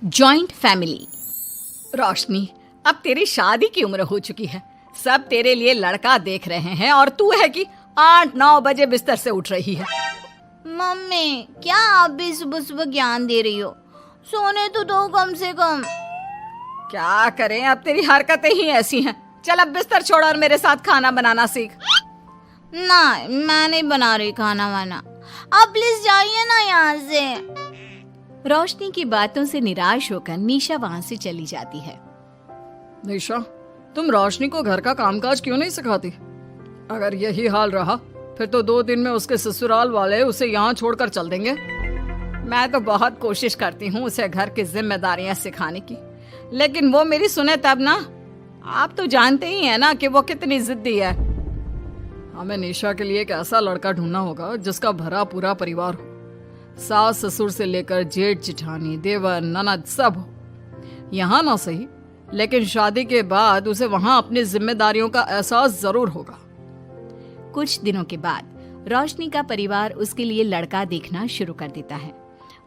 Joint family. रोशनी, अब तेरी शादी की उम्र हो चुकी है, सब तेरे लिए लड़का देख रहे हैं और तू है कि 8-9 बजे बिस्तर से उठ रही है। मम्मी, क्या आप भी सुबह सुबह ज्ञान दे रही हो? सोने तो दो कम से कम। क्या करें, अब तेरी हरकतें ही ऐसी हैं। चल अब बिस्तर छोड़ और मेरे साथ खाना बनाना सीख। ना, मैं नहीं बना रही खाना वाना, आप प्लीज जाइए ना यहाँ से। रोशनी की बातों से निराश होकर निशा वहाँ से चली जाती है। निशा, तुम रोशनी को घर का कामकाज क्यों नहीं सिखाती? अगर यही हाल रहा फिर तो 2 दिन में उसके ससुराल वाले उसे यहाँ छोड़कर चल देंगे। मैं तो बहुत कोशिश करती हूँ उसे घर की जिम्मेदारियां सिखाने की, लेकिन वो मेरी सुने तब ना। आप तो जानते ही हैं ना कि वो कितनी जिद्दी है। हमें निशा के लिए एक ऐसा लड़का ढूंढना होगा जिसका भरा पूरा परिवार हो, सास ससुर से लेकर जेठ जेठानी देवर ननद सब हो। यहाँ ना सही, लेकिन शादी के बाद उसे वहाँ अपनी जिम्मेदारियों का एहसास जरूर होगा। कुछ दिनों के बाद रोशनी का परिवार उसके लिए लड़का देखना शुरू कर देता है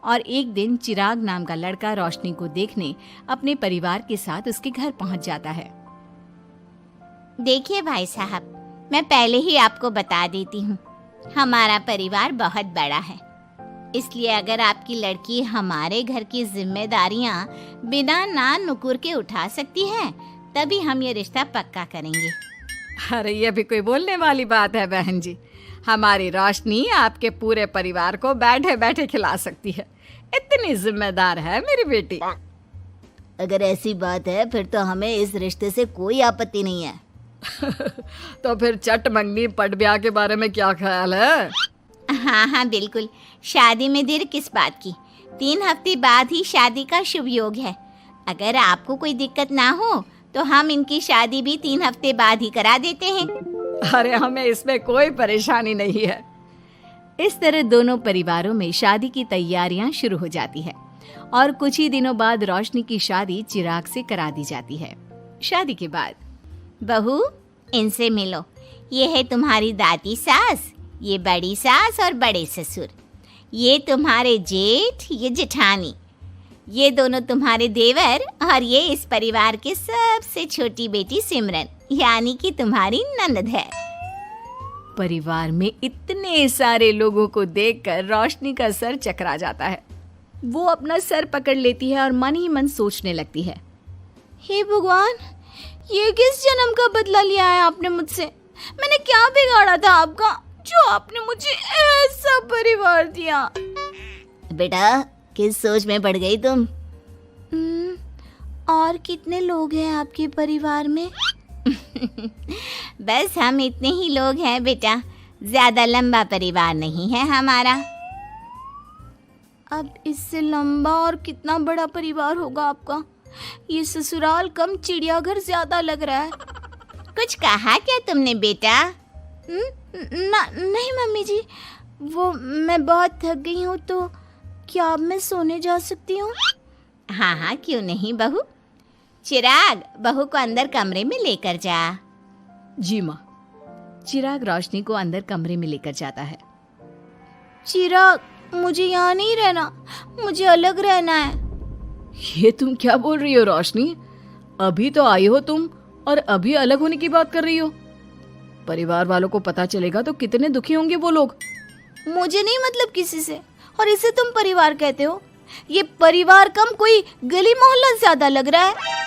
और एक दिन चिराग नाम का लड़का रोशनी को देखने अपने परिवार के साथ उसके घर पहुंच जाता है। देखिए भाई साहब, मैं पहले ही आपको बता देती हूँ, हमारा परिवार बहुत बड़ा है, इसलिए अगर आपकी लड़की हमारे घर की जिम्मेदारियाँ बिना नान नुकुर के उठा सकती है तभी हम ये रिश्ता पक्का करेंगे। अरे ये भी कोई बोलने वाली बात है बहन जी, हमारी रोशनी आपके पूरे परिवार को बैठे बैठे खिला सकती है, इतनी जिम्मेदार है मेरी बेटी। अगर ऐसी बात है फिर तो हमें इस रिश्ते से कोई आपत्ति नहीं है। तो फिर चट मंगनी पट ब्याह के बारे में क्या ख्याल है? हाँ बिल्कुल, शादी में देर किस बात की, 3 हफ्ते बाद ही शादी का शुभ योग है। अगर आपको कोई दिक्कत ना हो तो हम इनकी शादी भी 3 हफ्ते बाद ही करा देते हैं। अरे हमें इसमें कोई परेशानी नहीं है। इस तरह दोनों परिवारों में शादी की तैयारियां शुरू हो जाती है और कुछ ही दिनों बाद रोशनी की शादी चिराग से करा दी जाती है। शादी के बाद, बहू इनसे मिलो, ये है तुम्हारी दादी सास, ये बड़ी सास और बड़े ससुर, ये तुम्हारे जेठ, ये जेठानी, ये दोनों तुम्हारे देवर और ये इस परिवार की सबसे छोटी बेटी सिमरन, यानी कि तुम्हारी ननद है। परिवार में इतने सारे लोगों को देखकर रोशनी का सर चकरा जाता है। वो अपना सर पकड़ लेती है और मन ही मन सोचने लगती है, हे भगवान, ये किस जन्म का बदला लिया है आपने मुझसे? मैंने क्या बिगाड़ा था आपका जो आपने मुझे ऐसा परिवार दिया? बेटा, किस सोच में पड़ गई तुम? और कितने लोग हैं आपके परिवार में? बस हम इतने ही लोग हैं बेटा, ज्यादा लंबा परिवार नहीं है हमारा। अब इससे लंबा और कितना बड़ा परिवार होगा आपका? ये ससुराल कम चिड़ियाघर ज्यादा लग रहा है। कुछ कहा क्या तुमने बेटा? नहीं मम्मी जी, वो मैं बहुत थक गई हूँ, तो क्या अब मैं सोने जा सकती हूँ? हाँ क्यों नहीं बहू। चिराग, बहू को अंदर कमरे में लेकर जा। जी माँ। चिराग रोशनी को अंदर कमरे में लेकर जाता है। चिराग, मुझे यहाँ नहीं रहना, मुझे अलग रहना है। ये तुम क्या बोल रही हो रोशनी? अभी तो आई हो तुम और अभी अलग होने की बात कर रही हो। परिवार वालों को पता चलेगा तो कितने दुखी होंगे वो लोग। मुझे नहीं मतलब किसी से, और इसे तुम परिवार कहते हो? ये परिवार कम कोई गली मोहल्ला ज्यादा लग रहा है।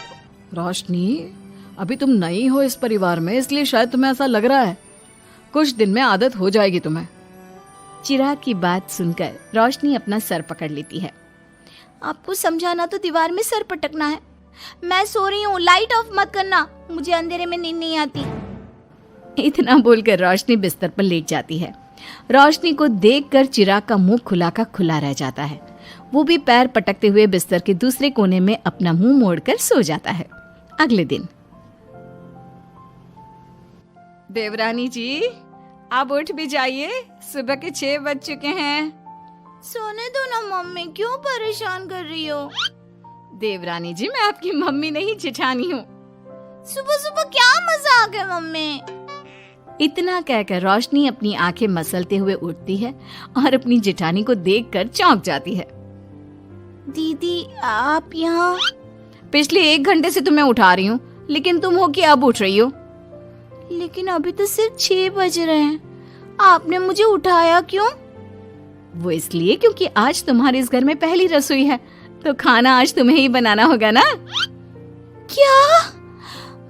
रोशनी, अभी तुम नई हो इस परिवार में, इसलिए शायद तुम्हें ऐसा लग रहा है। कुछ दिन में आदत हो जाएगी तुम्हें। चिराग की बात सुनकर रोशनी अपना सर पकड़ लेती है। आपको समझाना तो दीवार में सर पटकना है। मैं सो रही हूँ, लाइट ऑफ मत करना, मुझे अंधेरे में नींद नहीं आती। इतना बोलकर रोशनी बिस्तर पर लेट जाती है। रोशनी को देखकर चिराग का मुंह खुला का खुला रह जाता है। वो भी पैर पटकते हुए बिस्तर के दूसरे कोने में अपना मुंह मोड़कर सो जाता है। अगले दिन, देवरानी जी, आप उठ भी जाइए, सुबह के 6 बज चुके हैं। सोने दो ना मम्मी, क्यों परेशान कर रही हो? देवरानी जी, मैं आपकी मम्मी नहीं जेठानी हूँ। सुबह सुबह क्या मजाक है मम्मी? इतना कहकर रोशनी अपनी आंखें मसलते हुए उठती है और अपनी जेठानी को देखकर चौंक जाती है। दीदी आप यहाँ? पिछले 1 घंटे से तुम्हें उठा रही हूँ, लेकिन तुम हो कि अब उठ रही हो? लेकिन अभी तो सिर्फ 6 बज रहे हैं, आपने मुझे उठाया क्यों? वो इसलिए क्योंकि आज तुम्हारे इस घर में पहली रसोई है, तो खाना आज तुम्हें ही बनाना होगा ना। क्या?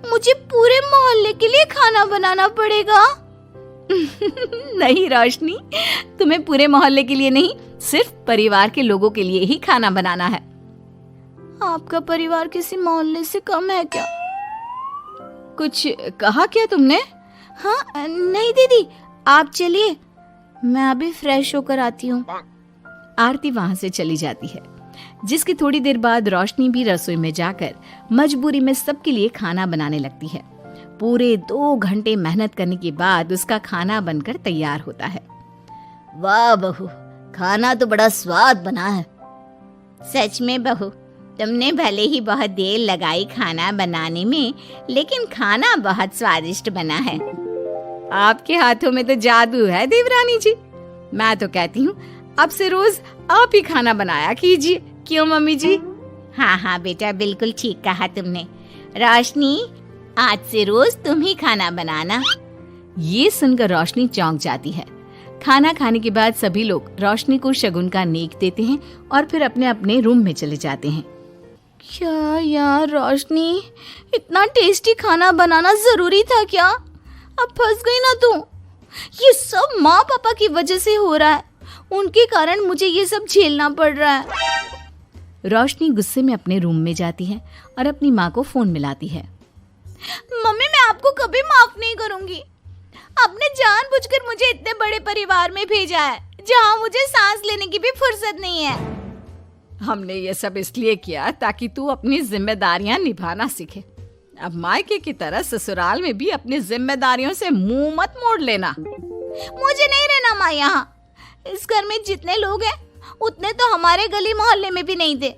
मुझे पूरे मोहल्ले के लिए खाना बनाना पड़ेगा? नहीं रोशनी, तुम्हें पूरे मोहल्ले के लिए नहीं, सिर्फ परिवार के लोगों के लिए ही खाना बनाना है। आपका परिवार किसी मोहल्ले से कम है क्या? कुछ कहा क्या तुमने? हाँ नहीं दीदी, आप चलिए, मैं अभी फ्रेश होकर आती हूँ। आरती वहां से चली जाती है, जिसकी थोड़ी देर बाद रोशनी भी रसोई में जाकर मजबूरी में सबके लिए खाना बनाने लगती है। पूरे 2 घंटे मेहनत करने के बाद उसका खाना बनकर तैयार होता है। वाह बहू, खाना तो बड़ा स्वाद बना है। सच में बहू, तुमने भले ही बहुत देर लगाई खाना बनाने में, लेकिन खाना बहुत स्वादिष्ट बना है। आपके हाथों में तो जादू है देवरानी जी। मैं तो कहती हूँ अब से रोज आप ही खाना बनाया कीजिए, क्यों मम्मी जी? हाँ हाँ बेटा, बिल्कुल ठीक कहा तुमने। रोशनी, आज से रोज तुम ही खाना बनाना। ये सुनकर रोशनी चौंक जाती है। खाना खाने के बाद सभी लोग रोशनी को शगुन का नेक देते हैं और फिर अपने अपने रूम में चले जाते हैं। क्या यार रोशनी, इतना टेस्टी खाना बनाना जरूरी था क्या? अब फंस गई ना तू। ये सब माँ पापा की वजह से हो रहा है, उनके कारण मुझे ये सब झेलना पड़ रहा है। रोशनी गुस्से में अपने रूम में जाती है और अपनी माँ को फोन मिलाती है। मम्मी, मैं आपको कभी माफ नहीं करूंगी। आपने जानबूझकर मुझे इतने बड़े परिवार में भेजा है, जहाँ मुझे सांस लेने की भी फुर्सत नहीं है। हमने ये सब इसलिए किया ताकि तू अपनी जिम्मेदारियां निभाना सीखे। अब मायके की तरह ससुराल में भी अपनी जिम्मेदारियों से मुंह मत मोड़ लेना। मुझे नहीं रहना माँ यहाँ। इस घर में जितने लोग हैं उतने तो हमारे गली मोहल्ले में भी नहीं थे।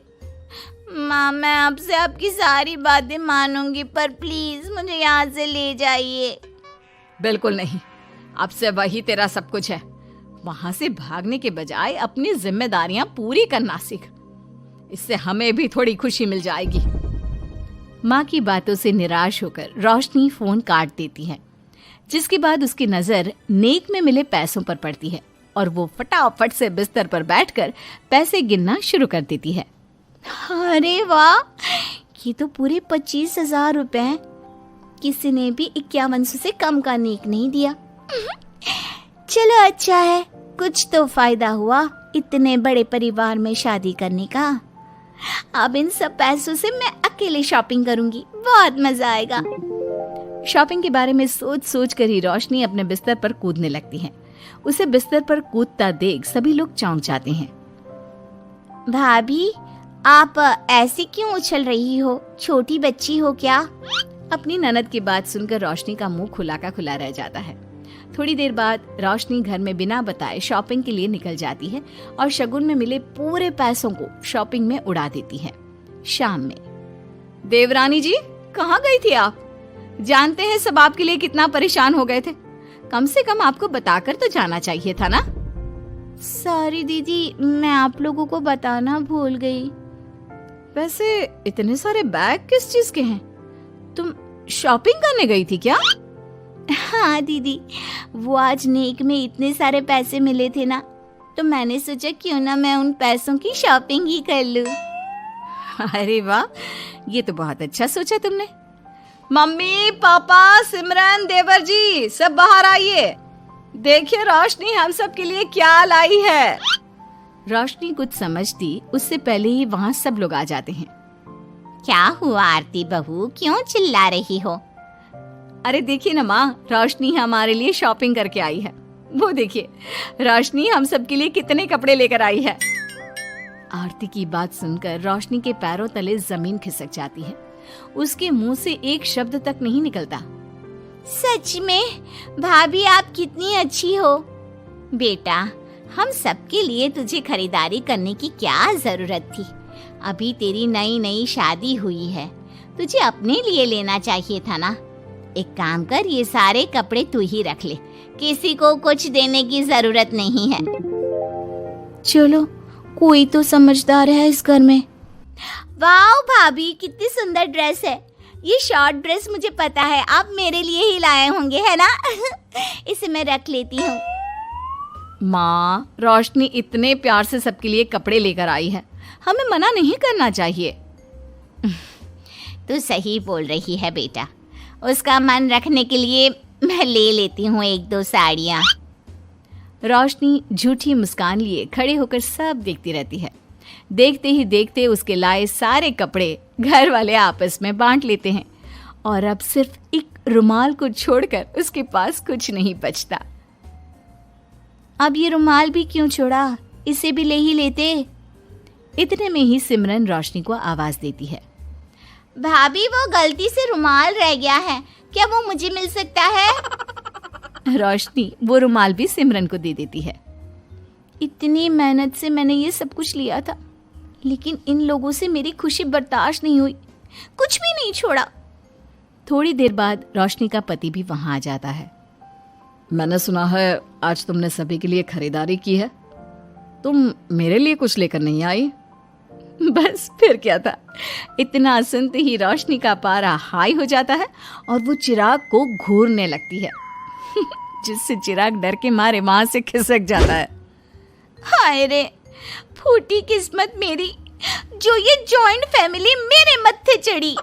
माँ, मैं आपसे आपकी सारी बातें मानूंगी, पर प्लीज मुझे यहाँ से ले जाइए। बिल्कुल नहीं, अब से वही तेरा सब कुछ है। वहां से भागने के बजाय अपनी जिम्मेदारियां पूरी करना सीख, इससे हमें भी थोड़ी खुशी मिल जाएगी। माँ की बातों से निराश होकर रोशनी फोन काट देती है, जिसके बाद उसकी नजर नेक में मिले पैसों पर पड़ती है और वो फटाफट से बिस्तर पर बैठकर पैसे गिनना शुरू कर देती है। अरे वाह, ये तो पूरे 25,000 रुपए हैं। किसी ने भी 5100 से कम का नेक नहीं दिया। चलो अच्छा है, कुछ तो फायदा हुआ इतने बड़े परिवार में शादी करने का। अब इन सब पैसों से मैं अकेले शॉपिंग करूंगी, बहुत मजा आएगा। शॉपिंग के बारे में सोच सोच कर ही रोशनी अपने बिस्तर पर कूदने लगती है। उसे बिस्तर पर कूदता देख सभी लोग चौंक जाते हैं। भाभी, आप ऐसे क्यों उछल रही हो? छोटी बच्ची हो क्या? अपनी ननद की बात सुनकर रोशनी का मुंह खुला का खुला रह जाता है। थोड़ी देर बाद रोशनी घर में बिना बताए शॉपिंग के लिए निकल जाती है और शगुन में मिले पूरे पैसों को शॉपिंग में उड़ा देती है। शाम में, देवरानी जी कहाँ गई थी आप? जानते हैं सब आपके लिए कितना परेशान हो गए थे, कम से कम आपको बताकर तो जाना चाहिए था ना। सॉरी दीदी, मैं आप लोगों को बताना भूल गई। वैसे इतने सारे बैग किस चीज के हैं? तुम शॉपिंग करने गई थी क्या? हाँ दीदी, वो आज नेक में इतने सारे पैसे मिले थे ना, तो मैंने सोचा क्यों ना मैं उन पैसों की शॉपिंग ही कर लूं। अरे वाह, ये तो बहुत अच्छा सोचा तुमने। मम्मी, पापा, सिमरन, देवर जी, सब बाहर आइए। देखिए रोशनी हम सब के लिए क्या लाई है। रोशनी कुछ समझती उससे पहले ही वहाँ सब लोग आ जाते हैं। क्या हुआ आरती बहू, क्यों चिल्ला रही हो? अरे देखिए ना माँ, रोशनी हमारे लिए शॉपिंग करके आई है। वो देखिए रोशनी हम सब के लिए कितने कपड़े लेकर आई है। आरती की बात सुनकर रोशनी के पैरों तले जमीन खिसक जाती है। उसके मुंह से एक शब्द तक नहीं निकलता। सच में भाभी, आप कितनी अच्छी हो। बेटा, हम सबके लिए तुझे खरीदारी करने की क्या जरूरत थी? अभी तेरी नई नई शादी हुई है, तुझे अपने लिए लेना चाहिए था ना। एक काम कर, ये सारे कपड़े तू ही रख ले, किसी को कुछ देने की जरूरत नहीं है। चलो कोई तो समझदार है इस घर में। वाह भाभी, कितनी सुंदर ड्रेस है। ये शॉर्ट ड्रेस मुझे पता है आप मेरे लिए ही लाए होंगे, है ना? इसे मैं रख लेती हूँ। माँ, रोशनी इतने प्यार से सबके लिए कपड़े लेकर आई है, हमें मना नहीं करना चाहिए। तू सही बोल रही है बेटा, उसका मन रखने के लिए मैं ले लेती हूँ 1-2 साड़ियाँ। रोशनी झूठी मुस्कान लिए खड़े होकर सब देखती रहती है। देखते ही देखते उसके लाए सारे कपड़े घर वाले आपस में बांट लेते हैं और अब सिर्फ एक रुमाल को छोड़कर उसके पास कुछ नहीं बचता। अब ये रुमाल भी क्यों छोड़ा, इसे भी ले ही लेते। इतने में ही सिमरन रोशनी को आवाज देती है। भाभी, वो गलती से रुमाल रह गया है, क्या वो मुझे मिल सकता है? रोशनी वो रुमाल भी सिमरन को दे देती है। इतनी मेहनत से मैंने ये सब कुछ लिया था, लेकिन इन लोगों से मेरी खुशी बर्दाश्त नहीं हुई, कुछ भी नहीं छोड़ा। थोड़ी देर बाद रोशनी का पति भी वहां आ जाता है। मैंने सुना है आज तुमने सभी के लिए खरीदारी की है, तुम मेरे लिए कुछ लेकर नहीं आई? बस फिर क्या था, इतना सुनते ही रोशनी का पारा हाई हो जाता है और वो चिराग को घूरने लगती है, जिससे चिराग डर के मारे वहां से खिसक जाता है। हाय रे, फूटी किस्मत मेरी, जो ये जॉइंट फैमिली मेरे मत्थे चढ़ी।